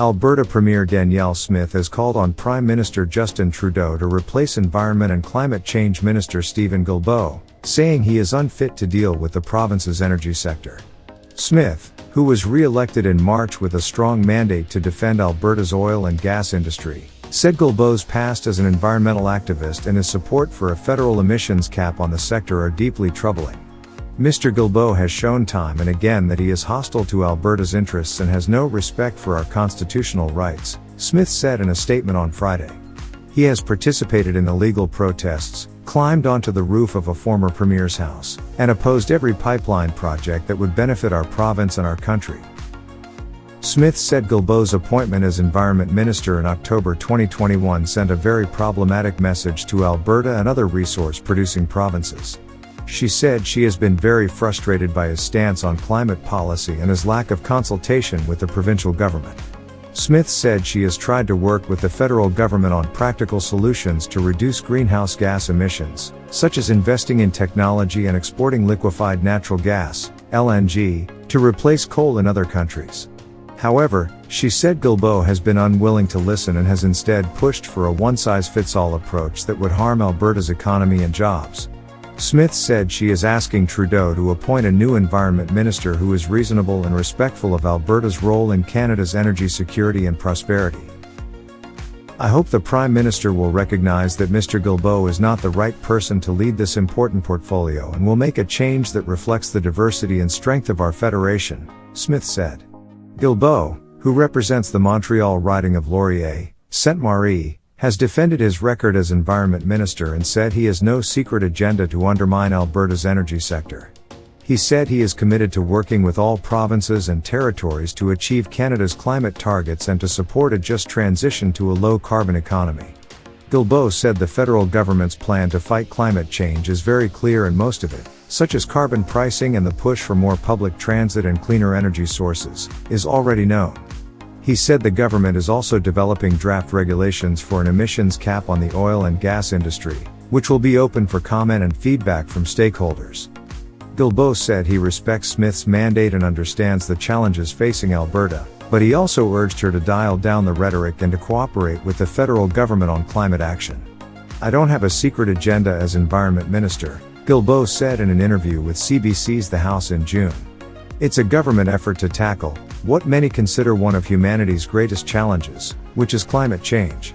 Alberta Premier Danielle Smith has called on Prime Minister Justin Trudeau to replace Environment and Climate Change Minister Guilbeault, saying he is unfit to deal with the province's energy sector. Smith, who was re-elected in March with a strong mandate to defend Alberta's oil and gas industry, said Guilbeault's past as an environmental activist and his support for a federal emissions cap on the sector are deeply troubling. Mr. Guilbeault has shown time and again that he is hostile to Alberta's interests and has no respect for our constitutional rights, Smith said in a statement on Friday. He has participated in illegal protests, climbed onto the roof of a former premier's house, and opposed every pipeline project that would benefit our province and our country. Smith said Guilbeault's appointment as Environment Minister in October 2021 sent a very problematic message to Alberta and other resource-producing provinces. She said she has been very frustrated by his stance on climate policy and his lack of consultation with the provincial government. Smith said she has tried to work with the federal government on practical solutions to reduce greenhouse gas emissions, such as investing in technology and exporting liquefied natural gas, LNG, to replace coal in other countries. However, she said Guilbeault has been unwilling to listen and has instead pushed for a one-size-fits-all approach that would harm Alberta's economy and jobs. Smith said she is asking Trudeau to appoint a new environment minister who is reasonable and respectful of Alberta's role in Canada's energy security and prosperity. I hope the Prime Minister will recognize that Mr. Guilbeault is not the right person to lead this important portfolio and will make a change that reflects the diversity and strength of our federation, Smith said. Guilbeault, who represents the Montreal riding of Laurier, Sainte-Marie, has defended his record as Environment Minister and said he has no secret agenda to undermine Alberta's energy sector. He said he is committed to working with all provinces and territories to achieve Canada's climate targets and to support a just transition to a low-carbon economy. Guilbeault said the federal government's plan to fight climate change is very clear and most of it, such as carbon pricing and the push for more public transit and cleaner energy sources, is already known. He said the government is also developing draft regulations for an emissions cap on the oil and gas industry, which will be open for comment and feedback from stakeholders. Guilbeault said he respects Smith's mandate and understands the challenges facing Alberta, but he also urged her to dial down the rhetoric and to cooperate with the federal government on climate action. I don't have a secret agenda as Environment Minister, Guilbeault said in an interview with CBC's The House in June. It's a government effort to tackle what many consider one of humanity's greatest challenges, which is climate change.